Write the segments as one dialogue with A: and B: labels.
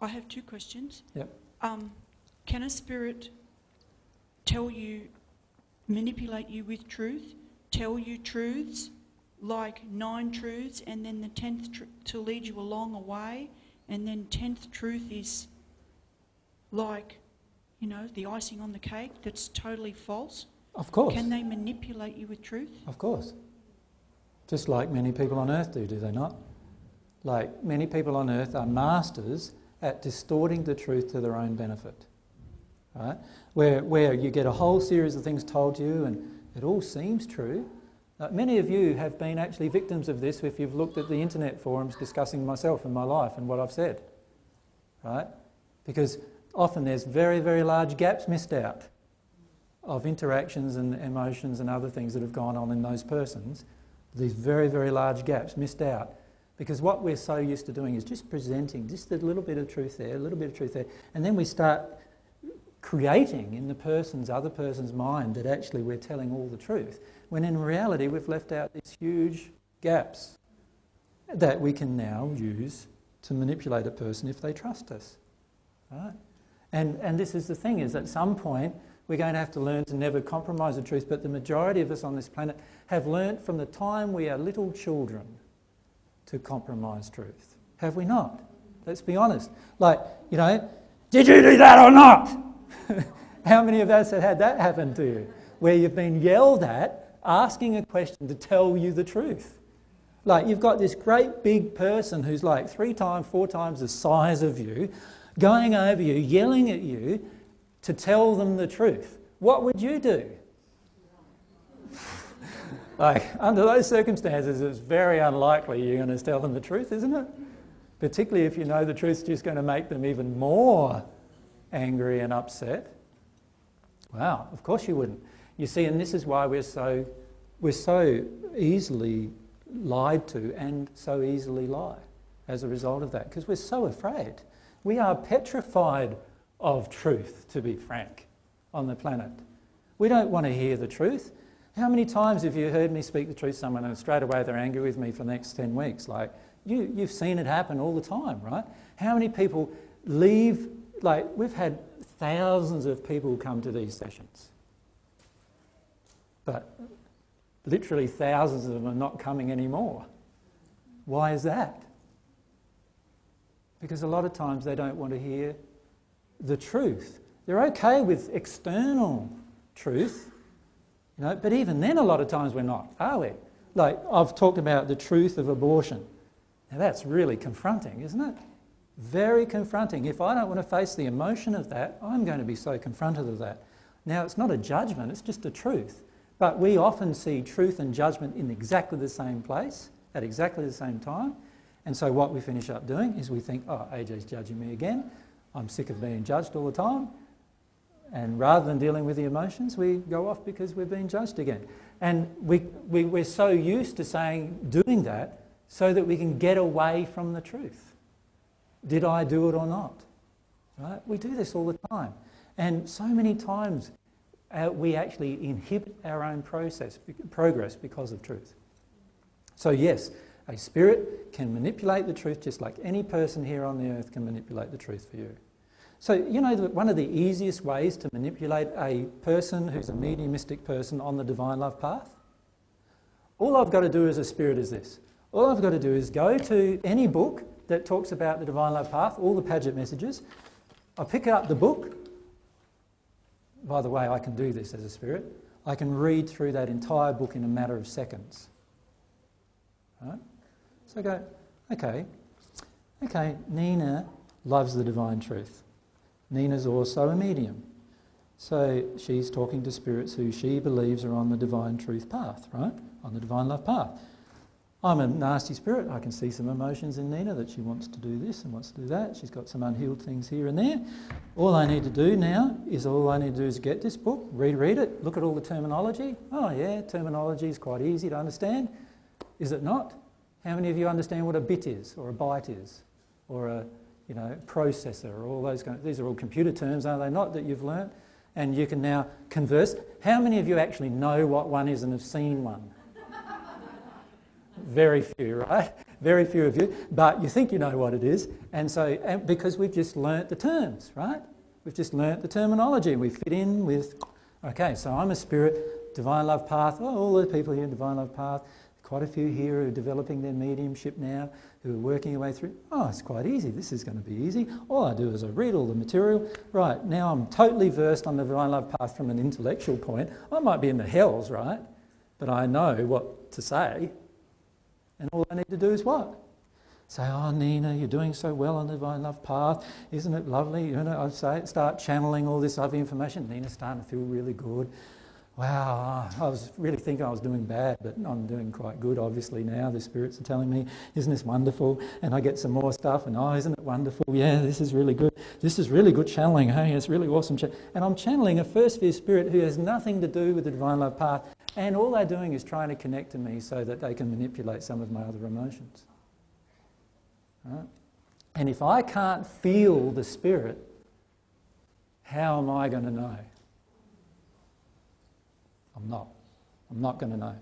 A: I have two questions.
B: Yep.
A: Can a spirit tell you, manipulate you with truth, tell you truths, like 9 truths, and then the 10th to lead you along a way, and then 10th truth is like, you know, the icing on the cake that's totally false?
B: Of course.
A: Can they manipulate you with truth?
B: Of course. Just like many people on earth do they not? Like, many people on earth are masters at distorting the truth to their own benefit. Right? Where you get a whole series of things told to you and it all seems true. Many of you have been actually victims of this if you've looked at the internet forums discussing myself and my life and what I've said. Right? Because often there's very, very large gaps missed out of interactions and emotions and other things that have gone on in those persons. These very, very large gaps missed out. Because what we're so used to doing is just presenting just a little bit of truth there, a little bit of truth there, and then we start creating in the other person's mind that actually we're telling all the truth, when in reality we've left out these huge gaps that we can now use to manipulate a person if they trust us. Right? And this is the thing, is at some point we're going to have to learn to never compromise the truth, but the majority of us on this planet have learnt from the time we are little children to compromise truth. Have we not? Let's be honest. Like, you know, did you do that or not? How many of us have had that happen to you? Where you've been yelled at, asking a question to tell you the truth. Like, you've got this great big person who's like 3 times, 4 times the size of you, going over you, yelling at you to tell them the truth. What would you do? Like, under those circumstances, it's very unlikely you're going to tell them the truth, isn't it? Particularly if you know the truth's just going to make them even more angry and upset. Wow, of course you wouldn't. You see, and this is why we're so easily lied to and so easily lie as a result of that, because we're so afraid. We are petrified of truth, to be frank, on the planet. We don't want to hear the truth. How many times have you heard me speak the truth to someone and straight away they're angry with me for the next 10 weeks? Like, you've seen it happen all the time, right? How many people leave? Like, we've had thousands of people come to these sessions, but literally thousands of them are not coming anymore. Why is that? Because a lot of times they don't want to hear the truth. They're okay with external truth, you know, but even then a lot of times we're not, are we? Like, I've talked about the truth of abortion. Now that's really confronting, isn't it? Very confronting. If I don't want to face the emotion of that, I'm going to be so confronted of that. Now, it's not a judgment, it's just a truth. But we often see truth and judgment in exactly the same place, at exactly the same time. And so what we finish up doing is we think, oh, AJ's judging me again. I'm sick of being judged all the time. And rather than dealing with the emotions, we go off because we're being judged again. And we're so used to doing that so that we can get away from the truth. Did I do it or not? Right? We do this all the time. And so many times we actually inhibit our own progress because of truth. So yes, a spirit can manipulate the truth just like any person here on the earth can manipulate the truth for you. So, you know, one of the easiest ways to manipulate a person who's a mediumistic person on the divine love path? All I've got to do as a spirit is this. All I've got to do is go to any book that talks about the divine love path, all the Paget messages. I pick up the book. By the way, I can do this as a spirit. I can read through that entire book in a matter of seconds. Right? So I go, okay, Nina loves the divine truth. Nina's also a medium. So she's talking to spirits who she believes are on the divine truth path, right? On the divine love path. I'm a nasty spirit. I can see some emotions in Nina that she wants to do this and wants to do that. She's got some unhealed things here and there. All I need to do now is get this book, read it, look at all the terminology. Oh yeah, terminology is quite easy to understand. Is it not? How many of you understand what a bit is, or a byte is, or a processor, or all those kind of, these are all computer terms, are they not, that you've learnt? And you can now converse. How many of you actually know what one is and have seen one? Very few, right? Very few of you. But you think you know what it is. And because we've just learnt the terms, right? We've just learnt the terminology. We fit in with, okay, so I'm a spirit, divine love path. Oh, all the people here in divine love path. Quite a few here who are developing their mediumship now, who are working their way through. Oh, it's quite easy. This is going to be easy. All I do is I read all the material. Right, now I'm totally versed on the divine love path from an intellectual point. I might be in the hells, right? But I know what to say. And all I need to do is what? Say, oh, Nina, you're doing so well on the divine love path. Isn't it lovely? You know, start channeling all this other information. Nina's starting to feel really good. Wow, I was really thinking I was doing bad, but I'm doing quite good, obviously, now. The spirits are telling me, isn't this wonderful? And I get some more stuff, and oh, isn't it wonderful? Yeah, this is really good. This is really good channeling. Hey, it's really awesome. And I'm channeling a first sphere spirit who has nothing to do with the divine love path, and all they're doing is trying to connect to me so that they can manipulate some of my other emotions. Right? And if I can't feel the spirit, how am I going to know? I'm not going to know.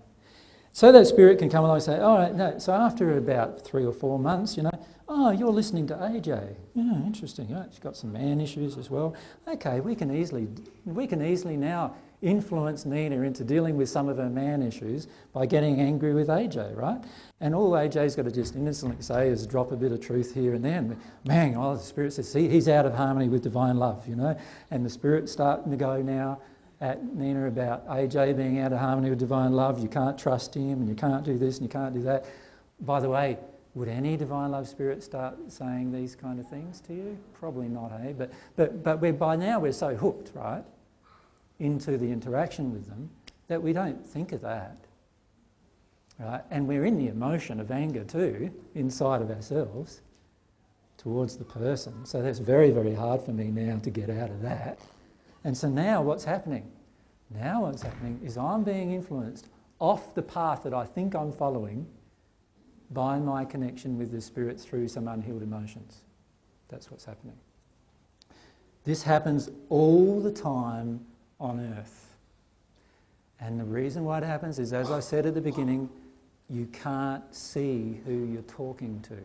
B: So that spirit can come along and say, all right, no. So after about 3 or 4 months, you know, oh, you're listening to AJ. Yeah, interesting. Yeah, she's got some man issues as well. Okay, we can easily now influence Nina into dealing with some of her man issues by getting angry with AJ, right? And all AJ's got to just innocently say is drop a bit of truth here and there. And bang, oh, the spirit says, see, he's out of harmony with divine love, you know. And the spirit's starting to go now at Nina about AJ being out of harmony with divine love. You can't trust him, and you can't do this, and you can't do that. By the way, would any divine love spirit start saying these kind of things to you? Probably not, eh? But by now we're so hooked, right, into the interaction with them that we don't think of that, right? And we're in the emotion of anger too, inside of ourselves, towards the person. So that's very, very hard for me now to get out of that. And so now what's happening? Now what's happening is I'm being influenced off the path that I think I'm following by my connection with the spirit through some unhealed emotions. That's what's happening. This happens all the time on earth. And the reason why it happens is, as I said at the beginning, you can't see who you're talking to.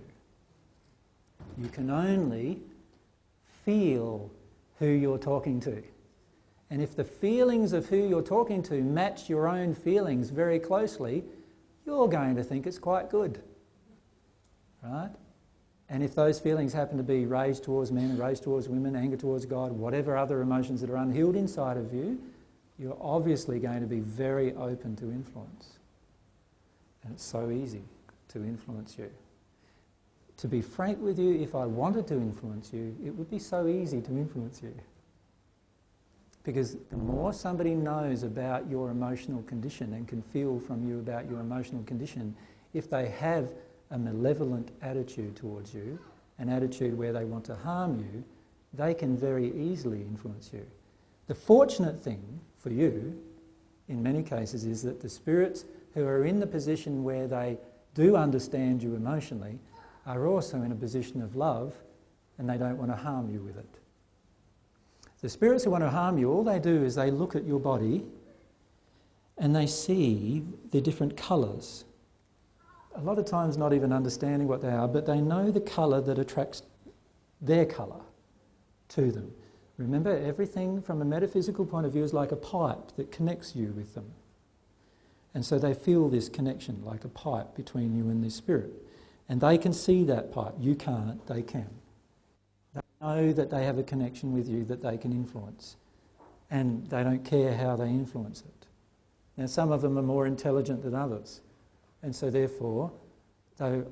B: You can only feel who you're talking to. And if the feelings of who you're talking to match your own feelings very closely, you're going to think it's quite good, right? And if those feelings happen to be rage towards men, rage towards women, anger towards God, whatever other emotions that are unhealed inside of you, you're obviously going to be very open to influence. And it's so easy to influence you. To be frank with you, if I wanted to influence you, it would be so easy to influence you. Because the more somebody knows about your emotional condition and can feel from you about your emotional condition, if they have a malevolent attitude towards you, an attitude where they want to harm you, they can very easily influence you. The fortunate thing for you, in many cases, is that the spirits who are in the position where they do understand you emotionally are also in a position of love, and they don't want to harm you with it. The spirits who want to harm you, all they do is they look at your body and they see the different colours. A lot of times not even understanding what they are, but they know the colour that attracts their colour to them. Remember, everything from a metaphysical point of view is like a pipe that connects you with them. And so they feel this connection like a pipe between you and this spirit. And they can see that pipe. You can't, they can. They know that they have a connection with you that they can influence. And they don't care how they influence it. Now, some of them are more intelligent than others. And so therefore, they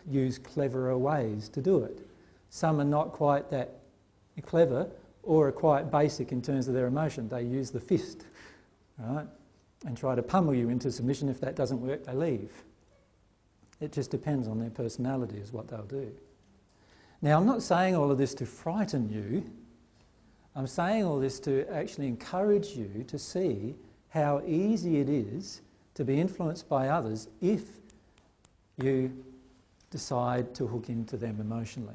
B: use cleverer ways to do it. Some are not quite that clever or are quite basic in terms of their emotion. They use the fist, right? And try to pummel you into submission. If that doesn't work, they leave. It just depends on their personality is what they'll do. Now, I'm not saying all of this to frighten you. I'm saying all this to actually encourage you to see how easy it is to be influenced by others if you decide to hook into them emotionally.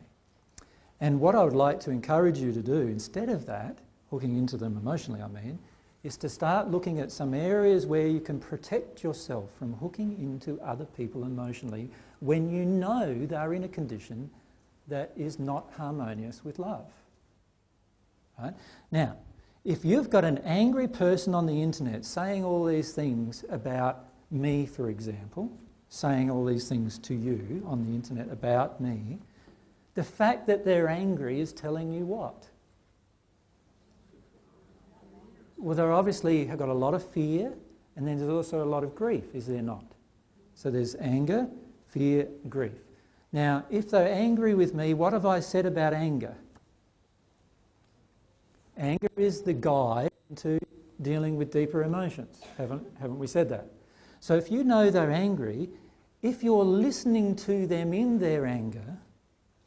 B: And what I would like to encourage you to do instead of that, hooking into them emotionally, is to start looking at some areas where you can protect yourself from hooking into other people emotionally when you know they're in a condition that is not harmonious with love. Right? Now, if you've got an angry person on the internet saying all these things about me, for example, saying all these things to you on the internet about me, the fact that they're angry is telling you what? Well, they obviously have got a lot of fear, and then there's also a lot of grief, is there not? So there's anger, fear, grief. Now, if they're angry with me, what have I said about anger? Anger is the guide to dealing with deeper emotions. Haven't we said that? So if you know they're angry, if you're listening to them in their anger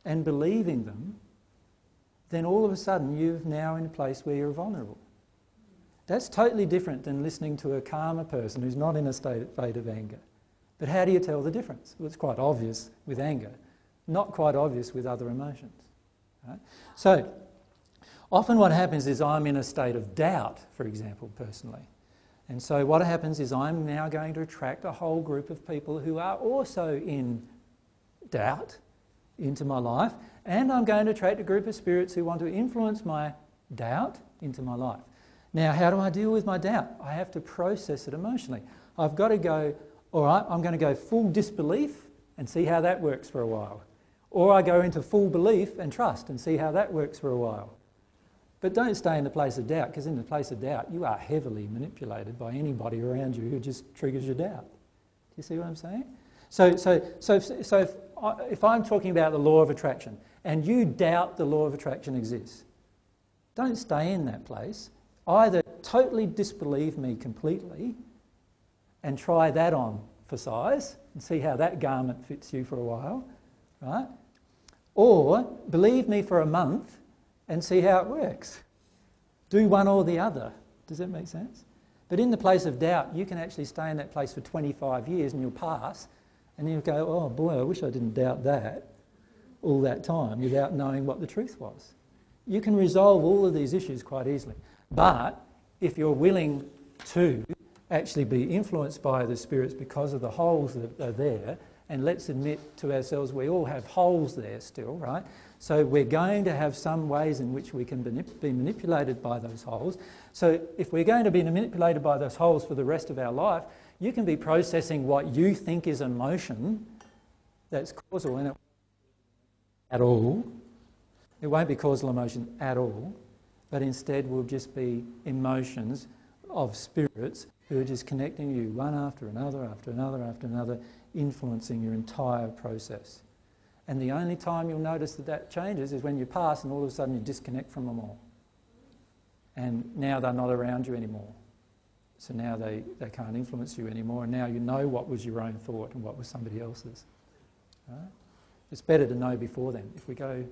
B: and believing them, then all of a sudden you're now in a place where you're vulnerable. That's totally different than listening to a calmer person who's not in a state of anger. But how do you tell the difference? Well, it's quite obvious with anger, not quite obvious with other emotions. Right? So often what happens is I'm in a state of doubt, for example, personally. And so what happens is I'm now going to attract a whole group of people who are also in doubt into my life, and I'm going to attract a group of spirits who want to influence my doubt into my life. Now, how do I deal with my doubt? I have to process it emotionally. I've got to go, all right, I'm going to go full disbelief and see how that works for a while. Or I go into full belief and trust and see how that works for a while. But don't stay in the place of doubt, because in the place of doubt, you are heavily manipulated by anybody around you who just triggers your doubt. Do you see what I'm saying? So if I'm talking about the law of attraction and you doubt the law of attraction exists, don't stay in that place. Either totally disbelieve me completely and try that on for size and see how that garment fits you for a while, right? Or believe me for a month and see how it works. Do one or the other. Does that make sense? But in the place of doubt, you can actually stay in that place for 25 years and you'll pass, and then you'll go, oh boy, I wish I didn't doubt that all that time without knowing what the truth was. You can resolve all of these issues quite easily. But if you're willing to actually be influenced by the spirits because of the holes that are there, and let's admit to ourselves we all have holes there still, right? So we're going to have some ways in which we can be manipulated by those holes. So if we're going to be manipulated by those holes for the rest of our life, you can be processing what you think is emotion that's causal in it at all. It won't be causal emotion at all, but instead will just be emotions of spirits who are just connecting you one after another, after another, after another, influencing your entire process. And the only time you'll notice that that changes is when you pass and all of a sudden you disconnect from them all. And now they're not around you anymore. So now they can't influence you anymore, and now you know what was your own thought and what was somebody else's. Right? It's better to know before then. If we go